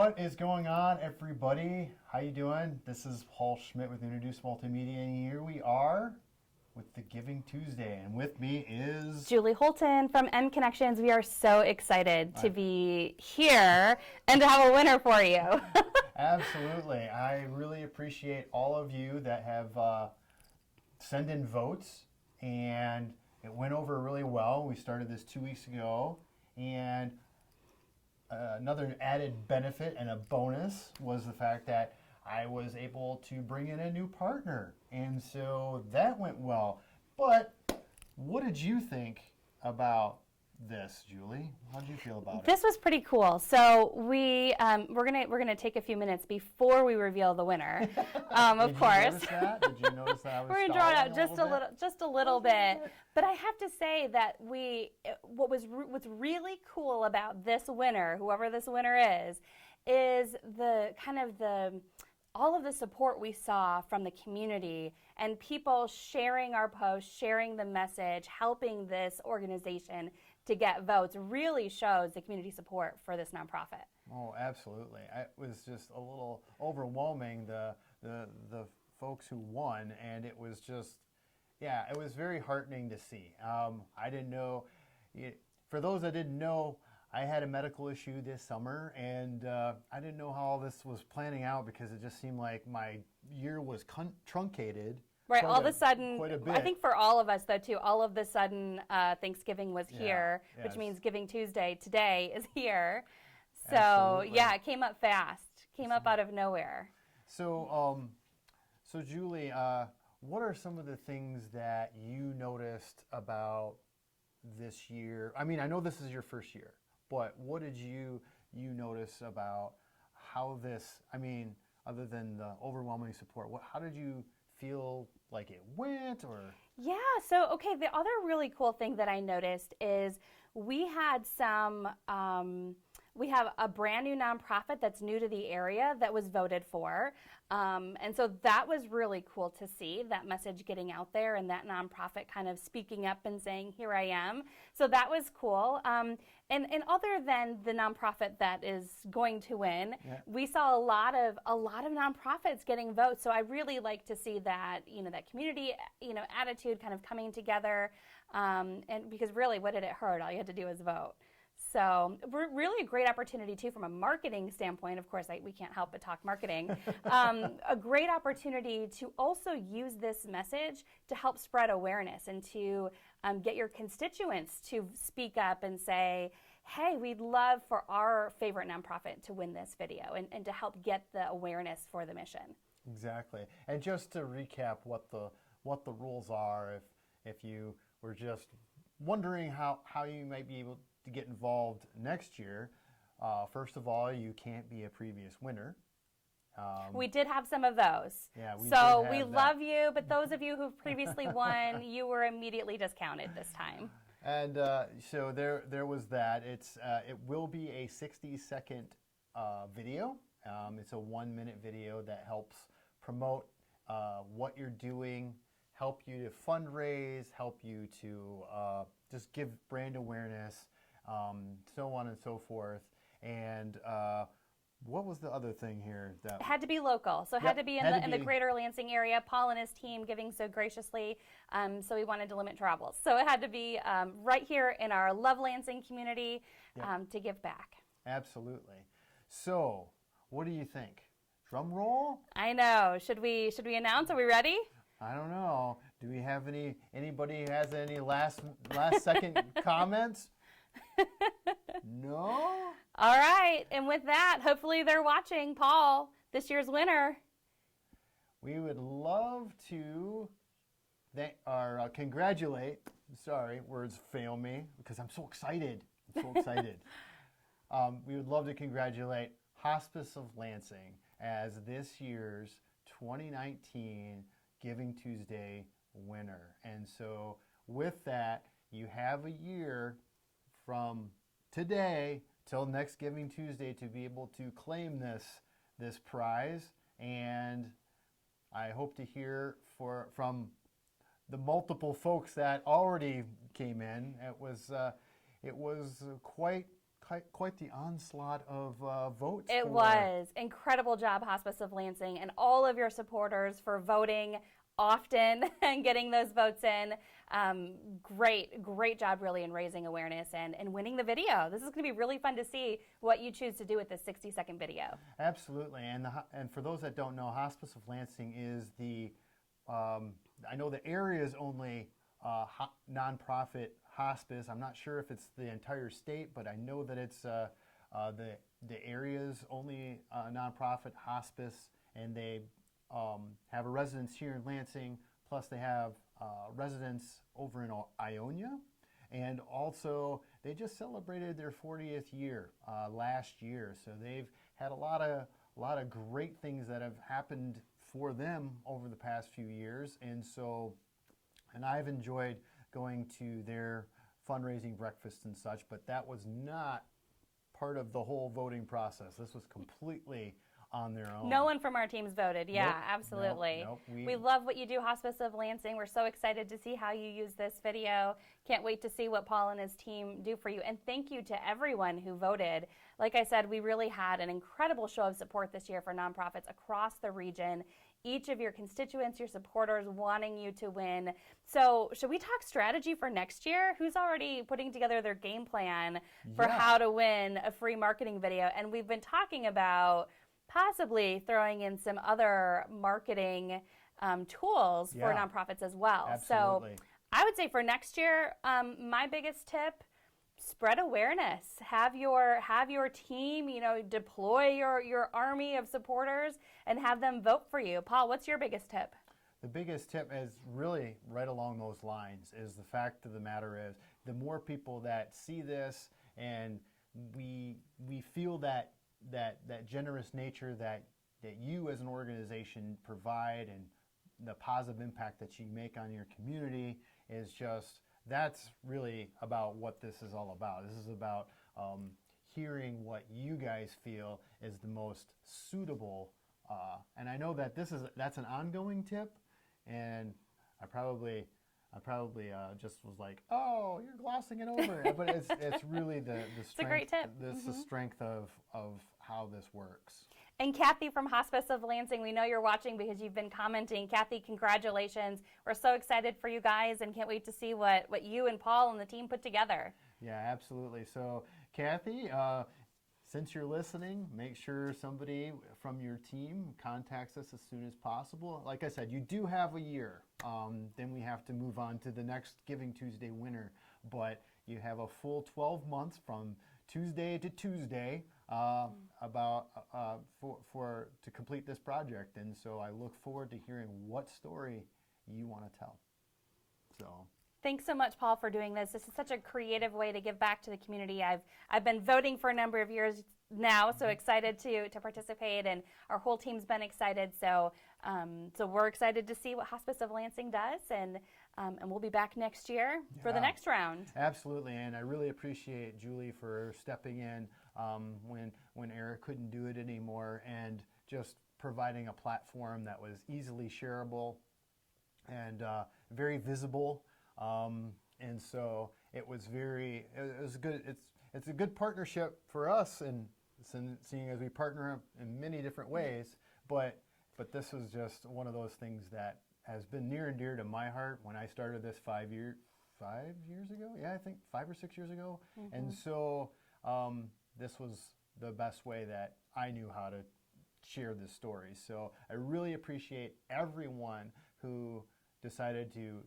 What is going on, everybody? How you doing? This is Paul Schmidt with UnoDeuce Multimedia, and here we are with the Giving Tuesday, and with me is Julie Holton from M Connections. We are so excited to be here and to have a winner for you. Absolutely. I really appreciate all of you that have sent in votes, and it went over really well. We started this 2 weeks ago, and another added benefit and a bonus was the fact that I was able to bring in a new partner, and so that went well. But what did you think about this, Julie? How did you feel about it? This was pretty cool. So we're gonna take a few minutes before we reveal the winner. Of course. Did you notice that? I was We're gonna draw it out just a little bit. But I have to say that what's really cool about this winner, whoever this winner is the kind of all of the support we saw from the community and people sharing our posts, sharing the message, helping this organization to get votes really shows the community support for this nonprofit. Oh, absolutely. It was just a little overwhelming, the folks who won, and it was just, yeah, it was very heartening to see. I didn't know, for those that didn't know, I had a medical issue this summer, and I didn't know how all this was planning out because it just seemed like my year was truncated. Right, all of a sudden, quite a bit. I think for all of us though too, all of a sudden Thanksgiving was here, yes. which means Giving Tuesday today is here. So Absolutely. yeah, it came up fast, came up out of nowhere. So, so Julie, what are some of the things that you noticed about this year? I mean, I know this is your first year, but what did you notice about how this, I mean, other than the overwhelming support, how did you feel like it went? Or Yeah, so okay, the other really cool thing that I noticed is we have a brand new nonprofit that's new to the area that was voted for. And so that was really cool to see, that message getting out there and that nonprofit kind of speaking up and saying, here I am. So that was cool. And other than the nonprofit that is going to win, we saw a lot of nonprofits getting votes. So I really like to see that, that community, attitude kind of coming together. And because really, what did it hurt? All you had to do was vote. So really a great opportunity too from a marketing standpoint. Of course, we can't help but talk marketing. A great opportunity to also use this message to help spread awareness and to get your constituents to speak up and say, hey, we'd love for our favorite nonprofit to win this video and to help get the awareness for the mission. Exactly. And just to recap what the rules are, if you were just wondering how you might be able to get involved next year, first of all, you can't be a previous winner. We did have some of those. Yeah, we love you, but those of you who've previously won, you were immediately discounted this time. And so there was that. It will be a 60-second video. It's a 1-minute video that helps promote what you're doing, help you to fundraise, help you to just give brand awareness, so on and so forth. And what was the other thing here? It had to be local, so it had to be in the greater Lansing area. Paul and his team giving so graciously, so we wanted to limit travel. So it had to be right here in our Love Lansing community to give back. Absolutely. So what do you think? Drum roll? I know. Should we announce? Are we ready? I don't know. Do we have anybody who has any last second comments? No? All right. And with that, hopefully they're watching. Paul, this year's winner. We would love to congratulate. Sorry, words fail me because I'm so excited. We would love to congratulate Hospice of Lansing as this year's 2019 Giving Tuesday winner. And so with that, you have a year from today till next Giving Tuesday to be able to claim this prize. And I hope to hear from the multiple folks that already came in. It was quite quite the onslaught of votes. It was. Incredible job, Hospice of Lansing, and all of your supporters for voting often and getting those votes in. Great job really in raising awareness and winning the video. This is going to be really fun to see what you choose to do with this 60-second video. Absolutely. And for those that don't know, Hospice of Lansing is the, I know the area's only nonprofit hospice. I'm not sure if it's the entire state, but I know that it's the area's only nonprofit hospice, and they have a residence here in Lansing, plus they have residence over in Ionia, and also they just celebrated their 40th year last year. So they've had a lot of great things that have happened for them over the past few years, and I've enjoyed going to their fundraising breakfasts and such, but that was not part of the whole voting process. This was completely on their own. No one from our teams voted. Yeah, Nope, absolutely. nope. We love what you do, Hospice of Lansing. We're so excited to see how you use this video. Can't wait to see what Paul and his team do for you. And thank you to everyone who voted. Like I said, we really had an incredible show of support this year for nonprofits across the region. Each of your constituents, your supporters wanting you to win. So should we talk strategy for next year? Who's already putting together their game plan for how to win a free marketing video? And we've been talking about possibly throwing in some other marketing tools for nonprofits as well. Absolutely. So I would say for next year, my biggest tip, spread awareness. Have your team, deploy your army of supporters and have them vote for you. Paul, what's your biggest tip? The biggest tip is really right along those lines. Is the fact of the matter is, the more people that see this, and we feel that generous nature that you as an organization provide, and the positive impact that you make on your community, is just, that's really about what this is all about. This is about hearing what you guys feel is the most suitable. And I know that that's an ongoing tip, and I probably just was like, oh, you're glossing it over. But it's really the strength. It's a great tip. It's the strength of how this works. And Kathy from Hospice of Lansing, we know you're watching because you've been commenting. Kathy, congratulations. We're so excited for you guys and can't wait to see what you and Paul and the team put together. Yeah, absolutely. So, Kathy, since you're listening, make sure somebody from your team contacts us as soon as possible. Like I said, you do have a year. Then we have to move on to the next Giving Tuesday winner. But you have a full 12 months from Tuesday to Tuesday to complete this project. And so I look forward to hearing what story you want to tell. So. Thanks so much, Paul, for doing this. This is such a creative way to give back to the community. I've been voting for a number of years now, so excited to participate, and our whole team's been excited. So we're excited to see what Hospice of Lansing does, and we'll be back next year for the next round. Absolutely, and I really appreciate Julie for stepping in when Eric couldn't do it anymore, and just providing a platform that was easily shareable and very visible. And so it was good. It's a good partnership for us, and seeing as we partner up in many different ways. But this was just one of those things that has been near and dear to my heart when I started this 5 years ago. Yeah, I think 5 or 6 years ago. Mm-hmm. And so this was the best way that I knew how to share this story. So I really appreciate everyone who decided to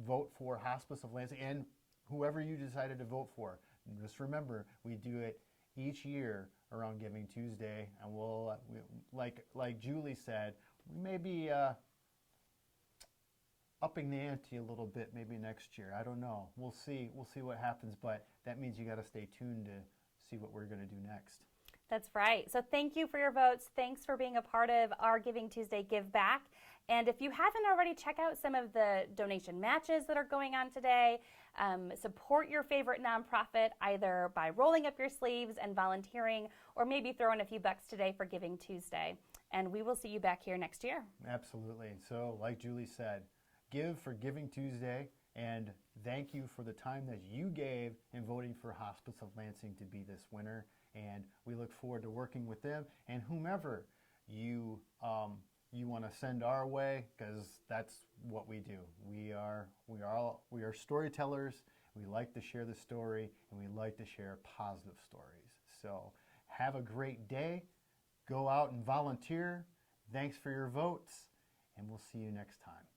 vote for Hospice of Lansing, and whoever you decided to vote for. Just remember, we do it each year around Giving Tuesday, and we'll, like Julie said, we may be upping the ante a little bit maybe next year. I don't know. We'll see what happens, but that means you got to stay tuned to see what we're going to do next. That's right. So thank you for your votes. Thanks for being a part of our Giving Tuesday Give Back. And if you haven't already, check out some of the donation matches that are going on today. Support your favorite nonprofit either by rolling up your sleeves and volunteering, or maybe throw in a few bucks today for Giving Tuesday. And we will see you back here next year. Absolutely. So like Julie said, give for Giving Tuesday And thank you for the time that you gave in voting for Hospice of Lansing to be this winner. And we look forward to working with them and whomever you want to send our way, because that's what we do. We are storytellers. We like to share the story, and we like to share positive stories. So have a great day. Go out and volunteer. Thanks for your votes, and we'll see you next time.